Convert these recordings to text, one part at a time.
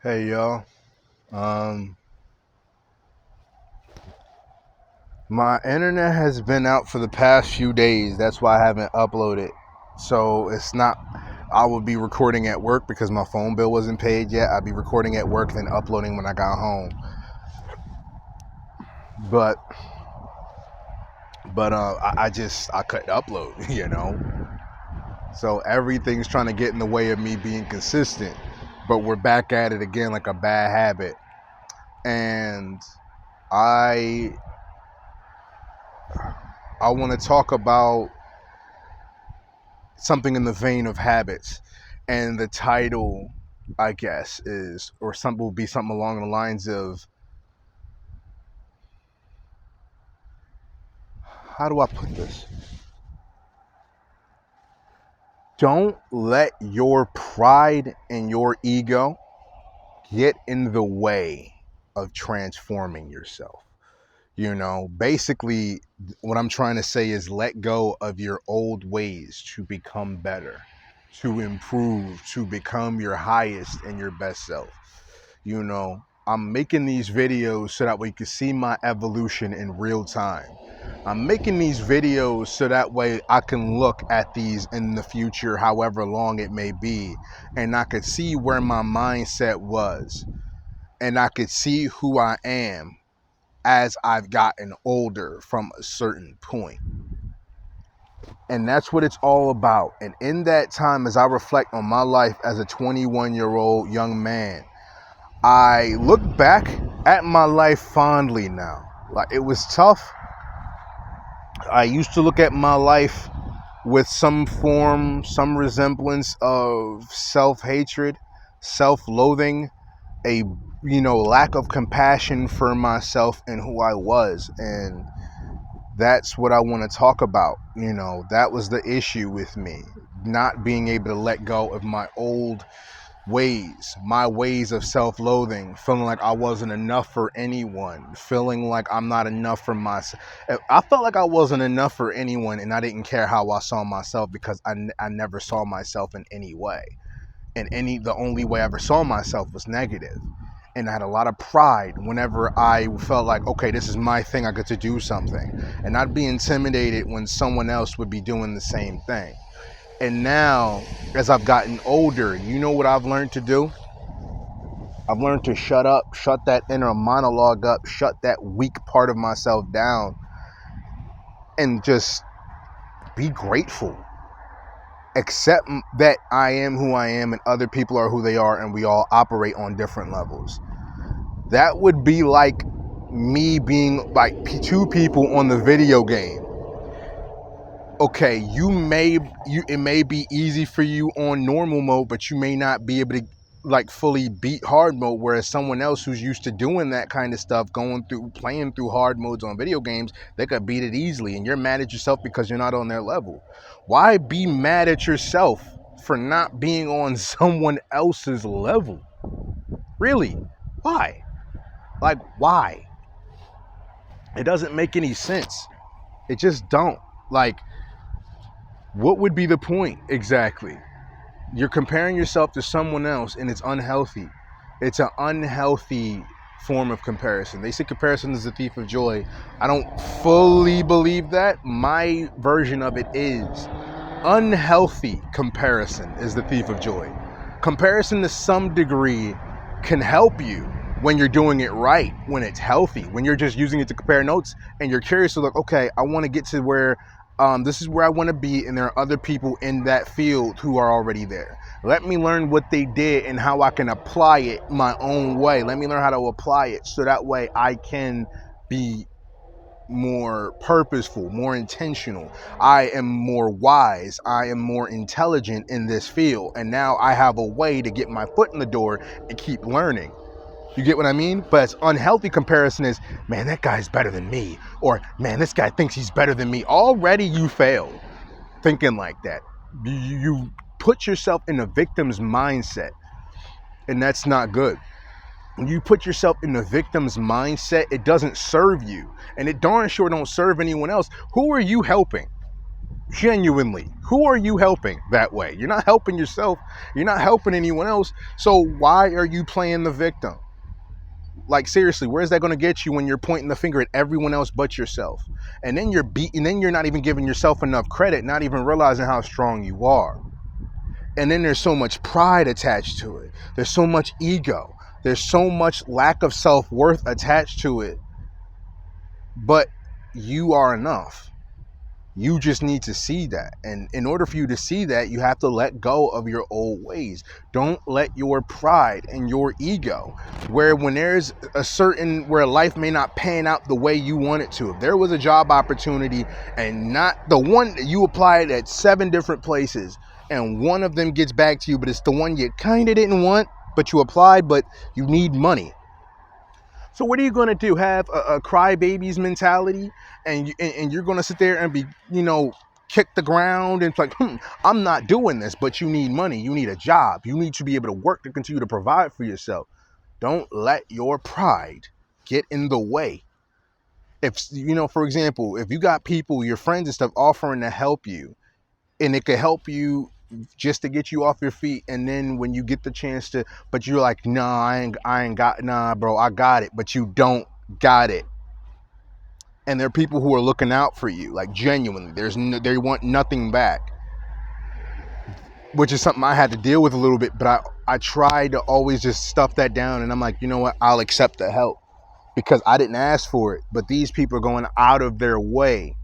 Hey y'all. Um my internet has been out for the past few days. That's why I haven't uploaded. So it's not I would be recording at work because my phone bill wasn't paid yet. I'd be recording at work then uploading when I got home. But I couldn't upload, So everything's trying to get in the way of me being consistent. But we're back at it again like a bad habit. And I I want to talk about something in the vein of habits, and the title, I guess, is, or some will be something along the lines of, how do I put this? Don't let your pride and your ego get in the way of transforming yourself. Basically, what I'm trying to say is let go of your old ways to become better, to improve, to become your highest and your best self. I'm making these videos so that we can see my evolution in real time. I'm making these videos so that way I can look at these in the future, however long it may be, and I could see where my mindset was, and I could see who I am as I've gotten older from a certain point. And that's what it's all about. And in that time, as I reflect on my life as a 21-year-old young man, I look back at my life fondly now. Like, it was tough. I used to look at my life with some resemblance of self-hatred, self-loathing, a lack of compassion for myself and who I was. And that's what I want to talk about. That was the issue with me, not being able to let go of my old ways, my ways of self-loathing, feeling like I wasn't enough for anyone, feeling like I'm not enough for myself. I felt like I wasn't enough for anyone, and I didn't care how I saw myself, because I never saw myself in any way. And the only way I ever saw myself was negative. And I had a lot of pride whenever I felt like, okay, this is my thing, I get to do something. And I'd be intimidated when someone else would be doing the same thing. And now, as I've gotten older, you know what I've learned to do? I've learned to shut up, shut that inner monologue up, shut that weak part of myself down, and just be grateful. Accept that I am who I am and other people are who they are, and we all operate on different levels. That would be like me being like two people on the video game. Okay, it may be easy for you on normal mode, but you may not be able to like fully beat hard mode, whereas someone else who's used to doing that kind of stuff, playing through hard modes on video games, they could beat it easily, and you're mad at yourself because you're not on their level. Why be mad at yourself for not being on someone else's level? Really? Why? Like, why? It doesn't make any sense. It just don't. Like, what would be the point exactly? You're comparing yourself to someone else, and it's unhealthy. It's an unhealthy form of comparison. They say comparison is the thief of joy. I don't fully believe that. My version of it is unhealthy comparison is the thief of joy. Comparison to some degree can help you when you're doing it right, when it's healthy, when you're just using it to compare notes and you're curious to look, okay, I want to get to where this is where I want to be, and there are other people in that field who are already there. Let me learn what they did and how I can apply it my own way. Let me learn how to apply it so that way I can be more purposeful, more intentional. I am more wise. I am more intelligent in this field. And now I have a way to get my foot in the door and keep learning. You get what I mean? But it's unhealthy comparison is, man, that guy's better than me. Or, man, this guy thinks he's better than me. Already you failed thinking like that. You put yourself in a victim's mindset, and that's not good. When you put yourself in the victim's mindset, it doesn't serve you, and it darn sure don't serve anyone else. Who are you helping? Genuinely, who are you helping that way? You're not helping yourself. You're not helping anyone else. So why are you playing the victim? Like, seriously, where's that going to get you when you're pointing the finger at everyone else but yourself? And then you're beating, then you're not even giving yourself enough credit, not even realizing how strong you are. And then there's so much pride attached to it. There's so much ego. There's so much lack of self-worth attached to it. But you are enough. You just need to see that. And in order for you to see that, you have to let go of your old ways. Don't let your pride and your ego, where when there's a certain, where life may not pan out the way you want it to. If there was a job opportunity and not the one that you applied at 7 different places, and one of them gets back to you, but it's the one you kind of didn't want, but you applied, but you need money. So what are you going to do? Have a crybabies mentality, and you're going to sit there and be, kick the ground and it's like, I'm not doing this, but you need money. You need a job. You need to be able to work to continue to provide for yourself. Don't let your pride get in the way. If, for example, if you got people, your friends and stuff offering to help you, and it could help you just to get you off your feet, and then when you get the chance to, but you're like, nah, I ain't got, nah, bro, I got it, but you don't got it. And there are people who are looking out for you, like genuinely. They want nothing back, which is something I had to deal with a little bit. But I tried to always just stuff that down, and I'm like, you know what? I'll accept the help because I didn't ask for it. But these people are going out of their way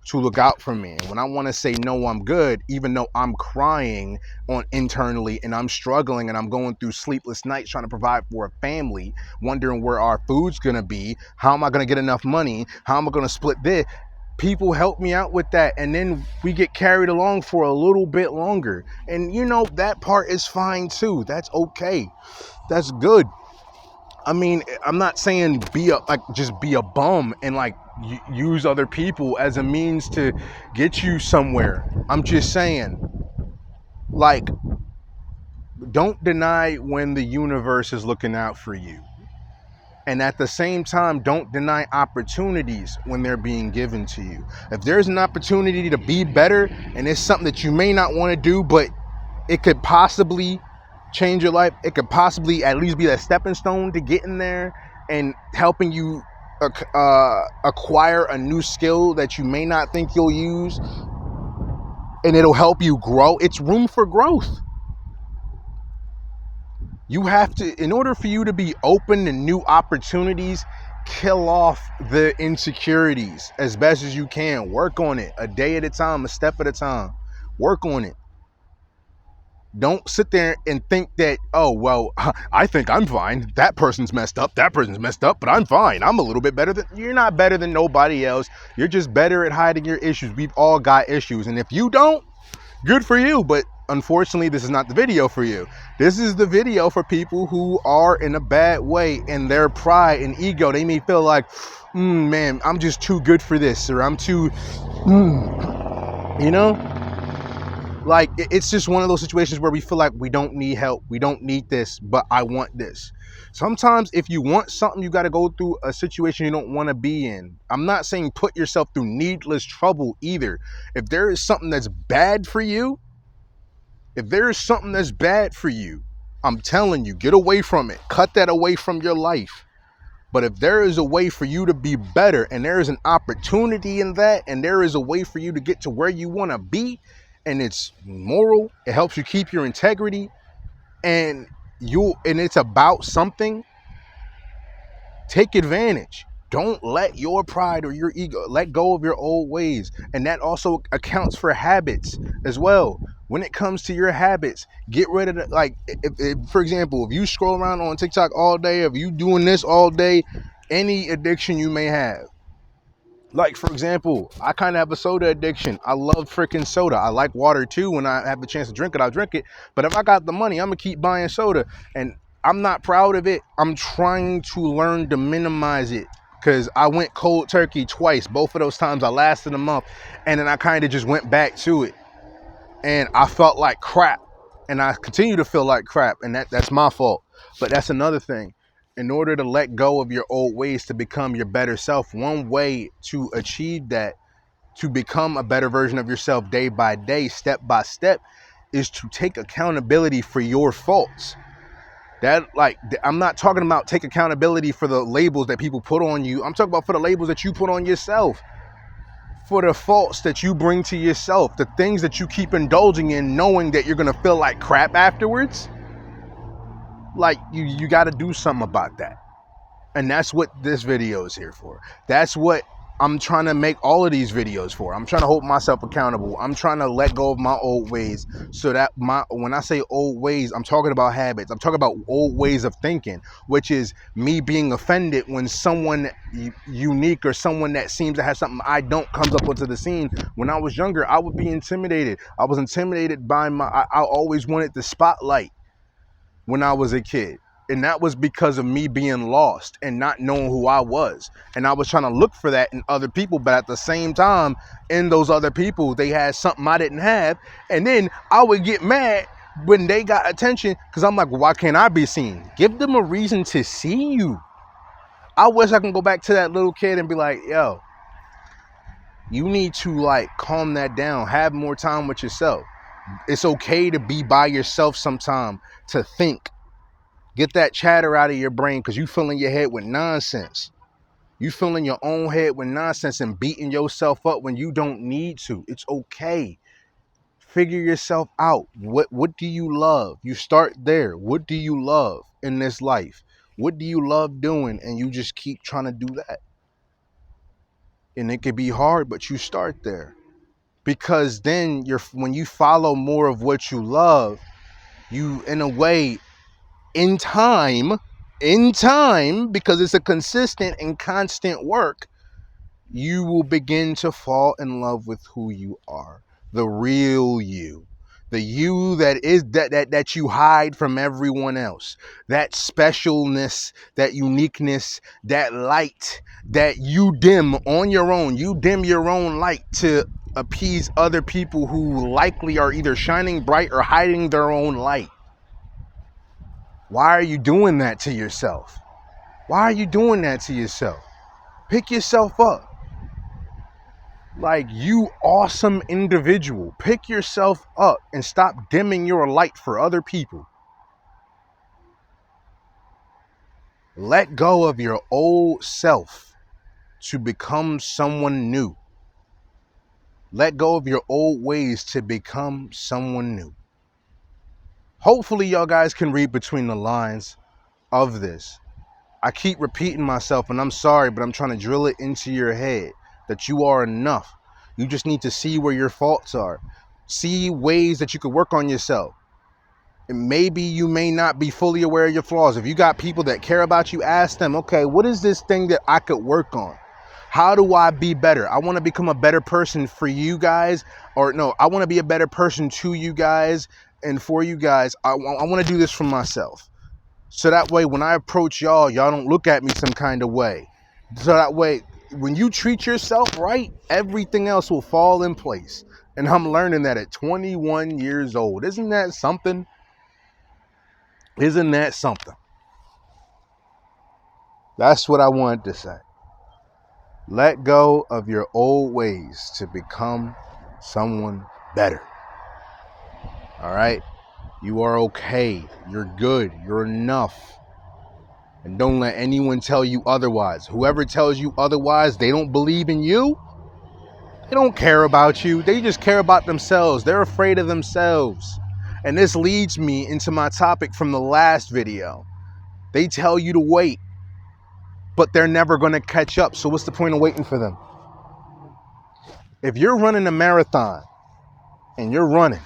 to look out for me. And when I want to say no, I'm good, even though I'm crying on internally and I'm struggling and I'm going through sleepless nights trying to provide for a family, wondering where our food's gonna be, how am I gonna get enough money, how am I gonna split this? People help me out with that, and then we get carried along for a little bit longer. And that part is fine too. That's okay. That's good. I mean, I'm not saying just be a bum and use other people as a means to get you somewhere. I'm just saying, don't deny when the universe is looking out for you. And at the same time, don't deny opportunities when they're being given to you. If there's an opportunity to be better and it's something that you may not want to do, but it could possibly change your life, it could possibly at least be a stepping stone to getting there and helping you acquire a new skill that you may not think you'll use, and it'll help you grow. It's room for growth. You have to, in order for you to be open to new opportunities, kill off the insecurities as best as you can. Work on it a day at a time, a step at a time. Work on it. Don't sit there and think that, oh, well, I think I'm fine. That person's messed up. That person's messed up, but I'm fine. I'm a little bit better than, you're not better than nobody else. You're just better at hiding your issues. We've all got issues. And if you don't, good for you. But unfortunately, this is not the video for you. This is the video for people who are in a bad way, and their pride and ego. They may feel like, man, I'm just too good for this, or I'm too, like, it's just one of those situations where we feel like we don't need help. We don't need this, but I want this. Sometimes if you want something, you got to go through a situation you don't want to be in. I'm not saying put yourself through needless trouble either. If there is something that's bad for you, I'm telling you, get away from it. Cut that away from your life. But if there is a way for you to be better, and there is an opportunity in that, and there is a way for you to get to where you want to be, and it's moral, it helps you keep your integrity, and it's about something, take advantage. Don't let your pride or your ego, let go of your old ways. And that also accounts for habits as well. When it comes to your habits, get rid of if, for example, if you scroll around on TikTok all day, if you doing this all day, any addiction you may have. Like, for example, I kind of have a soda addiction. I love freaking soda. I like water too. When I have the chance to drink it, I'll drink it. But if I got the money, I'm going to keep buying soda. And I'm not proud of it. I'm trying to learn to minimize it, because I went cold turkey twice. Both of those times I lasted a month. And then I kind of just went back to it. And I felt like crap. And I continue to feel like crap. And that's my fault. But that's another thing. In order to let go of your old ways to become your better self, one way to achieve that to become a better version of yourself day by day, step by step, is to take accountability for your faults. That, like, I'm not talking about take accountability for the labels that people put on you. I'm talking about for the labels that you put on yourself, for the faults that you bring to yourself, the things that you keep indulging in, knowing that you're gonna feel like crap afterwards. Like, you got to do something about that. And that's what this video is here for. That's what I'm trying to make all of these videos for. I'm trying to hold myself accountable. I'm trying to let go of my old ways, so that when I say old ways, I'm talking about habits. I'm talking about old ways of thinking, which is me being offended when someone unique or someone that seems to have something I don't comes up onto the scene. When I was younger, I would be intimidated. I was intimidated by I always wanted the spotlight when I was a kid. And that was because of me being lost and not knowing who I was. And I was trying to look for that in other people. But at the same time, in those other people, they had something I didn't have. And then I would get mad when they got attention, because I'm like, well, why can't I be seen? Give them a reason to see you. I wish I can go back to that little kid and be like, yo, you need to, like, calm that down. Have more time with yourself. It's okay to be by yourself sometime, to think. Get that chatter out of your brain, because you filling your head with nonsense. You filling your own head with nonsense and beating yourself up when you don't need to. It's okay. Figure yourself out. What do you love? You start there. What do you love in this life? What do you love doing? And you just keep trying to do that. And it could be hard, but you start there. Because then when you follow more of what you love, you, in a way, in time, because it's a consistent and constant work, you will begin to fall in love with who you are, the real you, the you that is that you hide from everyone else, that specialness, that uniqueness, that light that you dim on your own. You dim your own light to appease other people who likely are either shining bright or hiding their own light. Why are you doing that to yourself? Why are you doing that to yourself? Pick yourself up. Like, you awesome individual. Pick yourself up and stop dimming your light for other people. Let go of your old self to become someone new. Let go of your old ways to become someone new. Hopefully y'all guys can read between the lines of this. I keep repeating myself, and I'm sorry, but I'm trying to drill it into your head that you are enough. You just need to see where your faults are. See ways that you could work on yourself. And maybe you may not be fully aware of your flaws. If you got people that care about you, ask them, okay, what is this thing that I could work on? How do I be better? I want to become a better person for you guys. Or no, I want to be a better person to you guys and for you guys. I want to do this for myself. So that way, when I approach y'all, y'all don't look at me some kind of way. So that way, when you treat yourself right, everything else will fall in place. And I'm learning that at 21 years old. Isn't that something? Isn't that something? That's what I wanted to say. Let go of your old ways to become someone better. All right? You are okay. You're good. You're enough. And don't let anyone tell you otherwise. Whoever tells you otherwise, they don't believe in you. They don't care about you. They just care about themselves. They're afraid of themselves. And this leads me into my topic from the last video. They tell you to wait, but they're never going to catch up. So what's the point of waiting for them? If you're running a marathon and you're running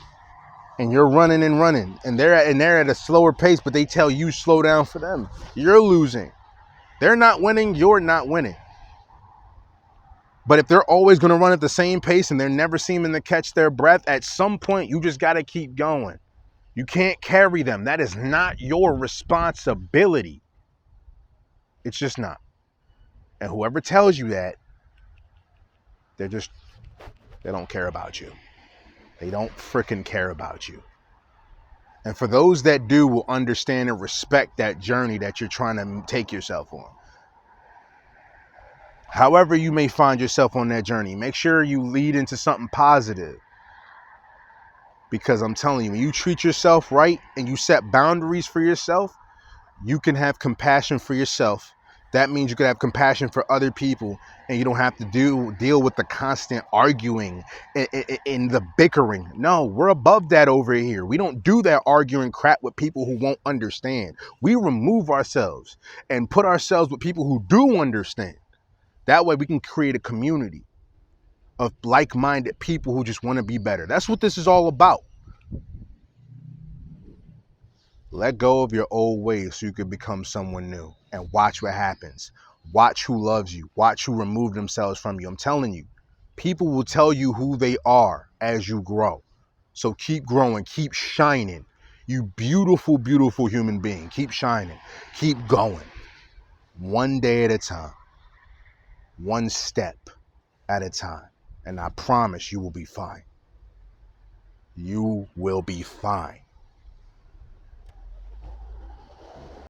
and you're running and they're at a slower pace, but they tell you slow down for them, you're losing. They're not winning. You're not winning. But if they're always going to run at the same pace and they're never seeming to catch their breath, at some point, you just got to keep going. You can't carry them. That is not your responsibility. It's just not. And whoever tells you that, they don't care about you. They don't freaking care about you. And for those that do, will understand and respect that journey that you're trying to take yourself on. However you may find yourself on that journey, make sure you lead into something positive. Because I'm telling you, when you treat yourself right and you set boundaries for yourself, you can have compassion for yourself. That means you can have compassion for other people, and you don't have to deal with the constant arguing and the bickering. No, we're above that over here. We don't do that arguing crap with people who won't understand. We remove ourselves and put ourselves with people who do understand. That way we can create a community of like-minded people who just want to be better. That's what this is all about. Let go of your old ways so you can become someone new, and watch what happens. Watch who loves you. Watch who remove themselves from you. I'm telling you, people will tell you who they are as you grow. So keep growing, keep shining. You beautiful, beautiful human being. Keep shining. Keep going. One day at a time. One step at a time. And I promise you will be fine. You will be fine.